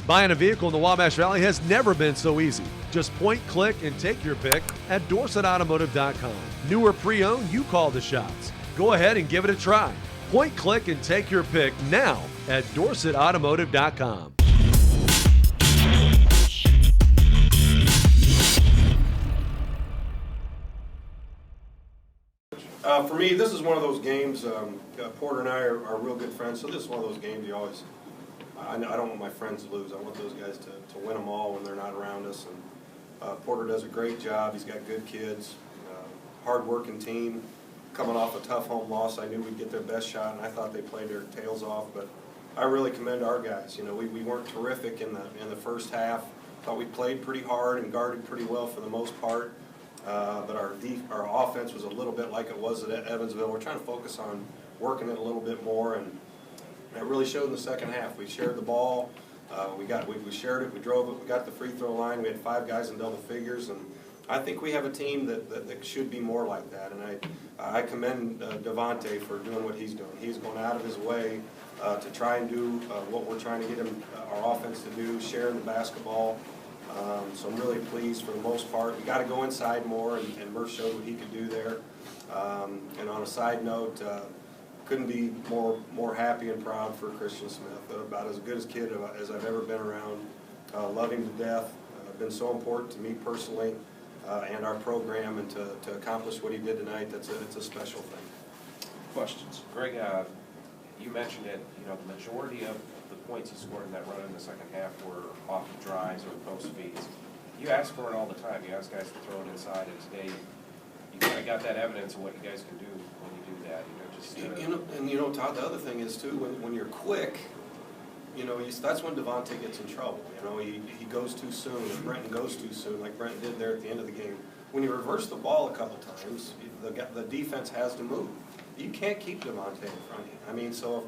Buying a vehicle in the Wabash Valley has never been so easy. Just point, click, and take your pick at DorsetAutomotive.com. New or pre-owned, you call the shots. Go ahead and give it a try. Point, click, and take your pick now at DorsetAutomotive.com. For me, this is one of those games, Porter and I are real good friends, so this is one of those games you always, I don't want my friends to lose. I want those guys to win them all when they're not around us. And Porter does a great job. He's got good kids, hard-working team. Coming off a tough home loss, I knew we'd get their best shot, and I thought they played their tails off. But I really commend our guys. You know, we weren't terrific in the first half. Thought we played pretty hard and guarded pretty well for the most part. But our offense was a little bit like it was at Evansville. We're trying to focus on working it a little bit more, and it really showed in the second half. We shared the ball. We shared it. We drove it. We got the free throw line. We had 5 guys in double figures, and I think we have a team that should be more like that. And I commend Devontae for doing what he's doing. He's going out of his way to try and do what we're trying to get him, our offense to do, sharing the basketball. So I'm really pleased for the most part. We got to go inside more, and Murph showed what he could do there. And on a side note, couldn't be more happy and proud for Christian Smith. About as good a kid as I've ever been around. Love him to death. Been so important to me personally and our program, and to accomplish what he did tonight, it's a special thing. Questions? Greg, you mentioned it. You know, the majority of the points he scored in that run in the second half were off of drives or post feeds. You ask for it all the time. You ask guys to throw it inside, and today you kind of got that evidence of what you guys can do when you do that. And Todd, the other thing is too, when you're quick, that's when Devontae gets in trouble. He goes too soon, or Brenton goes too soon, like Brenton did there at the end of the game. When you reverse the ball a couple times, the defense has to move. You can't keep Devontae in front of you. I mean, so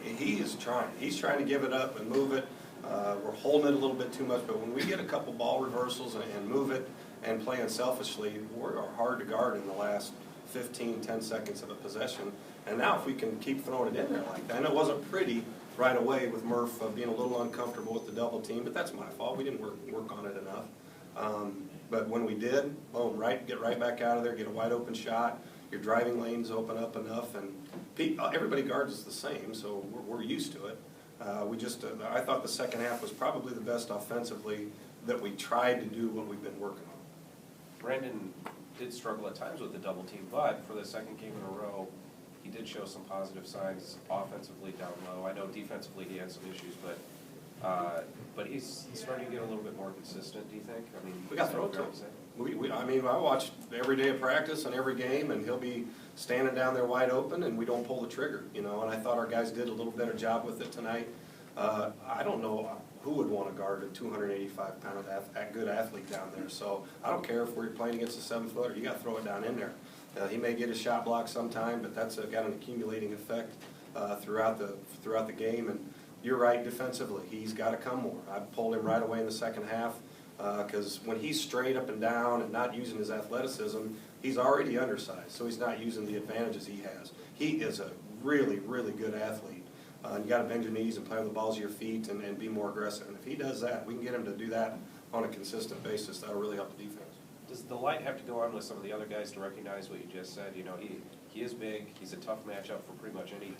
he is trying. He's trying to give it up and move it. We're holding it a little bit too much, but when we get a couple ball reversals and move it and play unselfishly, we're hard to guard in the last 10 seconds of a possession. And now if we can keep throwing it in there like that, and it wasn't pretty right away with Murph being a little uncomfortable with the double team, but that's my fault. We didn't work on it enough. But when we did, boom, get right back out of there, get a wide open shot. Your driving lanes open up enough, and everybody guards us the same, so we're used to it. I thought the second half was probably the best offensively that we tried to do what we've been working on. Brandon did struggle at times with the double team, but for the second game in a row, he did show some positive signs offensively down low. I know defensively he had some issues, but he's starting to get a little bit more consistent. Do you think? I mean, we got to throw it to him. I watch every day of practice and every game, and he'll be standing down there wide open, and we don't pull the trigger. And I thought our guys did a little better job with it tonight. I don't know who would want to guard a 285-pound good athlete down there. So I don't care if we're playing against a 7-footer. You got to throw it down in there. He may get a shot block sometime, but that's got an accumulating effect throughout the game. And you're right, defensively, he's got to come more. I pulled him right away in the second half because when he's straight up and down and not using his athleticism, he's already undersized, so he's not using the advantages he has. He is a really, really good athlete. You got to bend your knees and play with the balls of your feet and be more aggressive. And if he does that, we can get him to do that on a consistent basis. That'll really help the defense. Does the light have to go on with some of the other guys to recognize what you just said? He is big. He's a tough matchup for pretty much any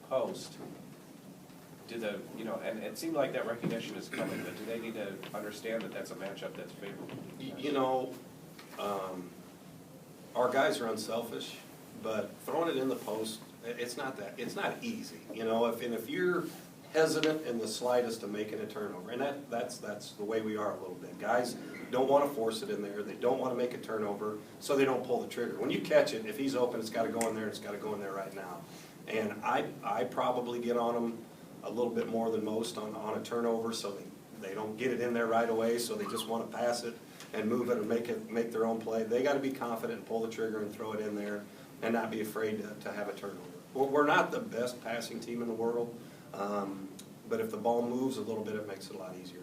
post. And it seemed like that recognition is coming, but do they need to understand that that's a matchup that's favorable? Our guys are unselfish, but throwing it in the post, it's not easy. If you're hesitant in the slightest to making a turnover, and that's the way we are a little bit. Guys don't want to force it in there. They don't want to make a turnover, so they don't pull the trigger. When you catch it, if he's open, it's got to go in there. It's got to go in there right now. And I probably get on them a little bit more than most on a turnover, so they don't get it in there right away, so they just want to pass it and move it and make their own play. They got to be confident and pull the trigger and throw it in there and not be afraid to have a turnover. We're not the best passing team in the world, but if the ball moves a little bit, it makes it a lot easier.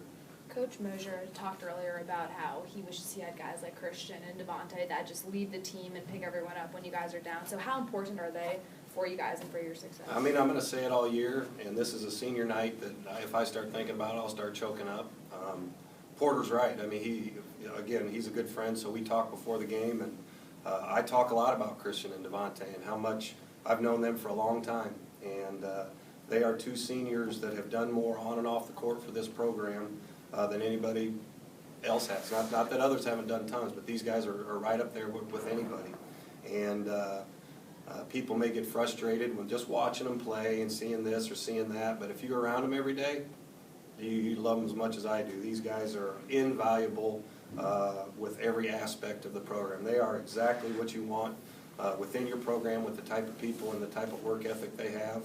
Coach Mosier talked earlier about how he wishes he had guys like Christian and Devontae that just lead the team and pick everyone up when you guys are down. So how important are they for you guys and for your success? I mean, I'm going to say it all year, and this is a senior night that if I start thinking about it, I'll start choking up. Porter's right. I mean, he's a good friend, so we talk before the game, and I talk a lot about Christian and Devontae and how much I've known them for a long time. And they are two seniors that have done more on and off the court for this program than anybody else has. Not that others haven't done tons, but these guys are right up there with anybody. And people may get frustrated when just watching them play and seeing this or seeing that, but if you're around them every day, you love them as much as I do. These guys are invaluable with every aspect of the program. They are exactly what you want within your program with the type of people and the type of work ethic they have.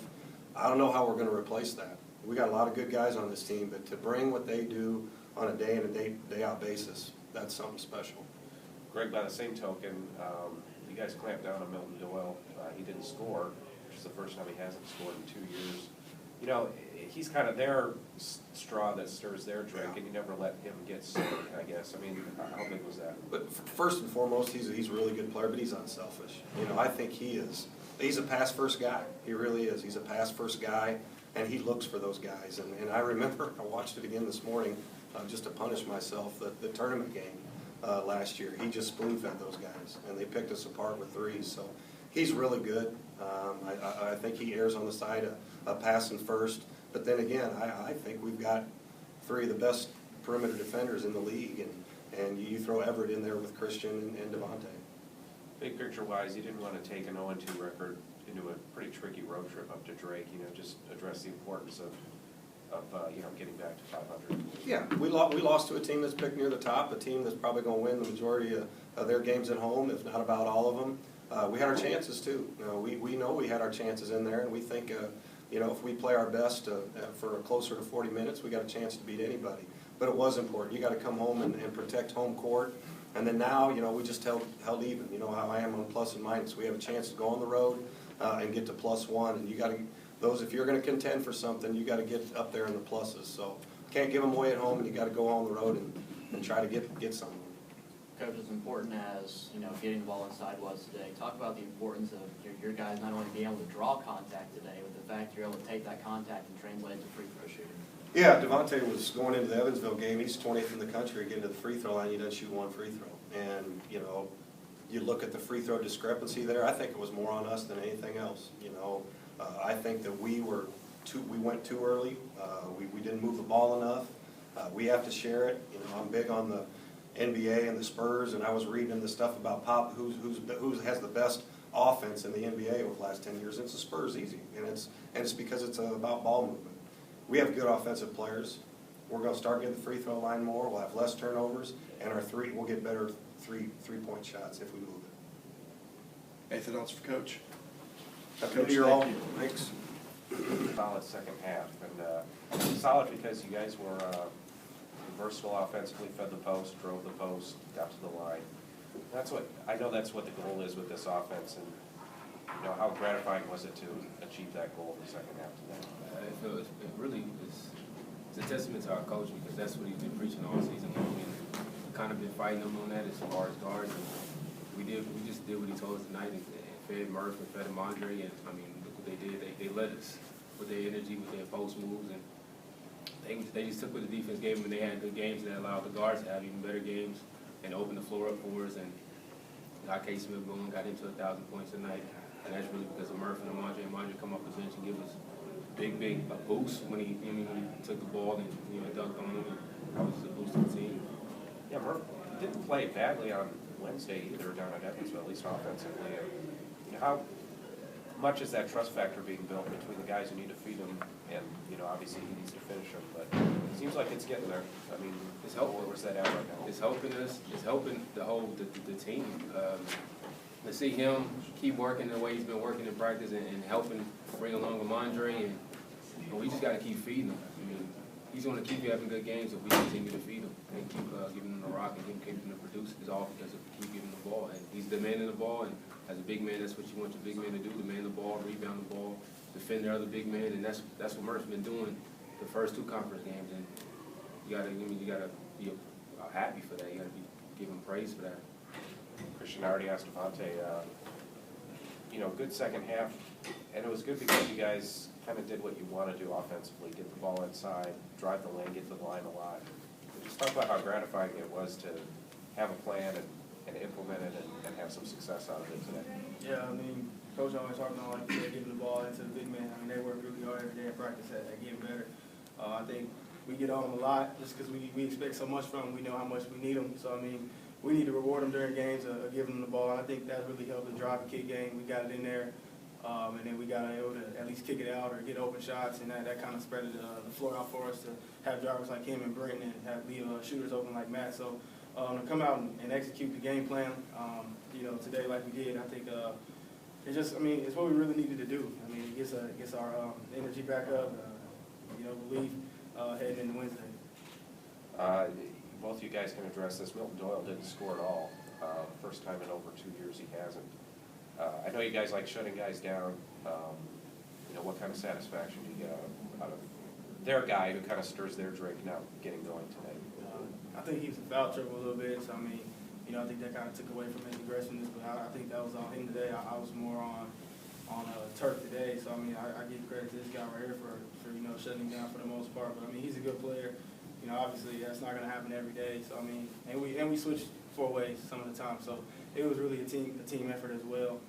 I don't know how we're going to replace that. We got a lot of good guys on this team, but to bring what they do on a day in and day out basis, that's something special. Greg, by the same token, you guys clamped down on Milton Doyle. He didn't score, which is the first time he hasn't scored in 2 years. You know, he's kind of their straw that stirs their drink, and you never let him get sick, I guess. I mean, how big was that? But first and foremost, he's a really good player, but he's unselfish. You know, I think he's a pass-first guy. He really is. He's a pass-first guy, and he looks for those guys. And I remember, I watched it again this morning just to punish myself, the tournament game last year. He just spoon-fed those guys, and they picked us apart with threes. So he's really good. I think he errs on the side of passing first. But then again, I think we've got three of the best perimeter defenders in the league, and you throw Everett in there with Christian and Devontae. Big picture-wise, you didn't want to take an 0-2 record into a pretty tricky road trip up to Drake. You know, just address the importance of getting back to 500. Yeah, we lost to a team that's picked near the top, a team that's probably going to win the majority of their games at home, if not about all of them. We had our chances too. We know we had our chances in there, and we think if we play our best for closer to 40 minutes, we got a chance to beat anybody. But it was important. You got to come home and protect home court. And then now, we just held even. You know how I am on plus and minus. We have a chance to go on the road and get to +1. And you got to, if you're going to contend for something, you got to get up there in the pluses. So can't give them away at home, and you got to go on the road and try to get something. Coach, as important as getting the ball inside was today, talk about the importance of your guys not only being able to draw contact today, but the fact you're able to take that contact and translate it to free throw shooting. Yeah, Devontae was going into the Evansville game. He's 20th in the country getting to the free throw line. He doesn't shoot one free throw. And, you look at the free throw discrepancy there, I think it was more on us than anything else. I think that we went too early. We didn't move the ball enough. We have to share it. I'm big on the NBA and the Spurs, and I was reading the stuff about who has the best offense in the NBA over the last 10 years. And it's the Spurs, easy. And it's because it's about ball movement. We have good offensive players. We're going to start getting the free throw line more. We'll have less turnovers, and we'll get better three-point shots if we move it. Anything else for Coach? Coach, you're all. Thanks. Solid second half, and solid because you guys were versatile offensively, fed the post, drove the post, got to the line. I know that's what the goal is with this offense, and how gratifying was it to achieve that goal in the second half today? It really is. It's a testament to our coach because that's what he's been preaching all season long, and kind of been fighting them on that as far as guards. And we just did what he told us tonight and fed Murph and fed Amandre, and I mean, look what they did. They led us with their energy, with their post moves, and they just took what the defense gave them, and they had good games that allowed the guards to have even better games and open the floor up for us. And got K. Smith going, got him to 1,000 points tonight, and that's really because of Murph and Amandre. Amandre come off the bench and give us big boost when he took the ball and dunked on him. That was a boost to the team. Yeah, Murph didn't play badly on Wednesday either down at Evansville, at least offensively. How much is that trust factor being built between the guys who need to feed him and, obviously he needs to finish him, but it seems like it's getting there. I mean, where's that at right now? It's helping us. It's helping the team. To see him keep working the way he's been working in practice and helping bring along Amandre, and we just got to keep feeding him. I mean, he's going to keep having good games if we continue to feed him and keep giving him the rock and keep him to produce. It's all because of keep giving him the ball, and he's demanding the ball. And as a big man, that's what you want your big man to do: demand the ball, rebound the ball, defend the other big man, and that's what Murph's been doing the first two conference games. And you got to be happy for that. You got to be giving praise for that. Christian, I already asked Devontae, you know, good second half, and it was good because you guys kind of did what you want to do offensively, get the ball inside, drive the lane, get to the line a lot. Just talk about how gratifying it was to have a plan and implement it and have some success out of it today. Yeah, I mean, Coach always talking about, like you said, getting the ball into the big man. I mean, they work really hard every day at practice at getting better. I think we get on them a lot just because we expect so much from them. We know how much we need them. So, I mean, we need to reward them during games of giving them the ball. I think that really helped the drive and kick game. We got it in there, and then we got able to at least kick it out or get open shots, and that kind of spread the floor out for us to have drivers like him and Brenton and have leave shooters open like Matt. So to come out and execute the game plan, you know, today like we did, I think it's just, I mean, it's what we really needed to do. I mean, it gets our energy back up, you know, belief heading into Wednesday. Both of you guys can address this. Milton Doyle didn't score at all. First time in over 2 years he hasn't. I know you guys like shutting guys down. You know, what kind of satisfaction do you get out of their guy who kind of stirs their drink now getting going tonight? I think he was in foul trouble a little bit, so I mean, you know, I think that kind of took away from his aggressiveness, but I think that was on him today. I was more on Turk today, so I mean, I give credit to this guy right here for you know, shutting him down for the most part, but I mean, he's a good player. You know, obviously that's not going to happen every day, so I mean, and we switched 4 ways some of the time, so it was really a team effort as well.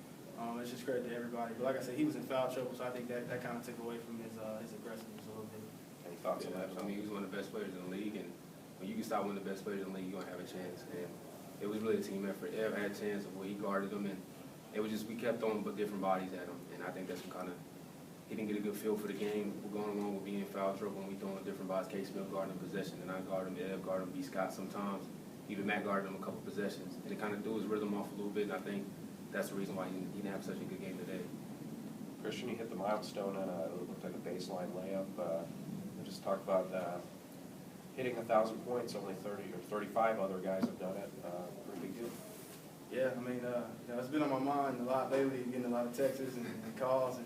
It's just credit to everybody, but like I said, he was in foul trouble, so I think that kind of took away from his aggressiveness a little bit. Any thoughts on that? I mean, he was one of the best players in the league, and when you can stop one of the best players in the league, you're going to have a chance. And it was really a team effort. Ev had a chance of where he guarded him, and it was just, we kept throwing different bodies at him, and I think that's what kind of, he didn't get a good feel for the game. We're going along with being in foul trouble, and we throwing different bodies. Case Smith guarding possession, and I guarded him, Ev guarded him, B. Scott sometimes. Even Matt guarded him a couple possessions, and it kind of threw his rhythm off a little bit, and I think that's the reason why he didn't have such a good game today. Christian, you hit the milestone on it looked like a baseline layup. Just talk about hitting 1,000 points. Only 30 or 35 other guys have done it. Pretty big deal. Yeah, I mean, you know, it's been on my mind a lot lately, getting a lot of texts and calls, and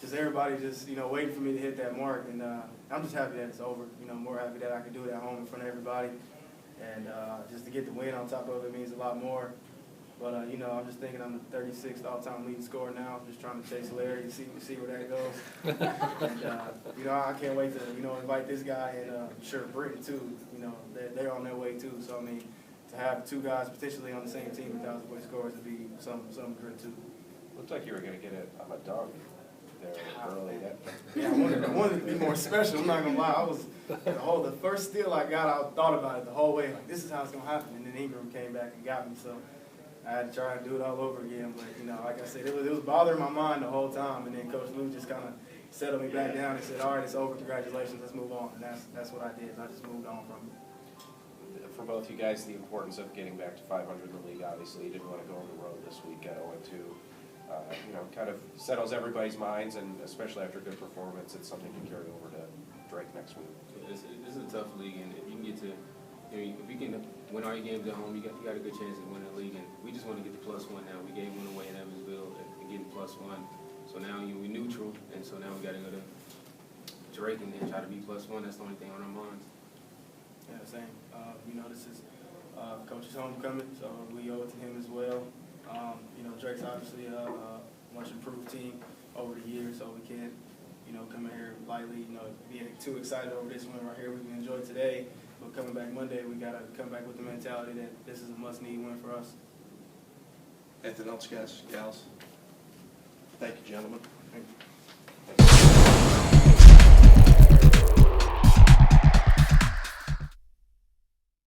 just everybody just, you know, waiting for me to hit that mark. And I'm just happy that it's over. You know, more happy that I could do it at home in front of everybody. And just to get the win on top of it means a lot more. But, you know, I'm just thinking I'm the 36th all-time leading scorer now. I'm just trying to chase Larry and see where that goes. And, you know, I can't wait to, you know, invite this guy and I'm sure Britton, too. You know, they're on their way, too. So, I mean, to have 2 guys potentially on the same team, 1,000-point scorers, would be something good, too. Looked like you were going to get it on a dunk there early. Yeah, I wanted to be more special. I'm not going to lie. I was, the first steal I got, I thought about it the whole way. Like, this is how it's going to happen. And then Ingram came back and got me. So I had to try and do it all over again. But, you know, like I said, it was bothering my mind the whole time. And then Coach Lou just kind of settled me back down and said, all right, it's over. Congratulations. Let's move on. And that's what I did. I just moved on from it. For both you guys, the importance of getting back to 500 in the league. Obviously, you didn't want to go on the road this week at 0-2. You know, kind of settles everybody's minds, and especially after a good performance, it's something to carry over to Drake next week. This is a tough league, and if you can get to, I mean, if you can win all your games at home, you got a good chance of winning the league. And we just want to get the +1 now. We gave one away in Evansville and getting +1. So now we're neutral, and so now we got to go to Drake and then try to be +1. That's the only thing on our minds. Yeah, same. You know, this is Coach's homecoming, so we owe it to him as well. You know, Drake's obviously a much improved team over the years, so we can't, you know, come in here lightly, you know, being too excited over this one right here. We can enjoy today, but coming back Monday, we got to come back with the mentality that this is a must-need win for us. Anything else, guys, gals? Thank you, gentlemen. Thank you.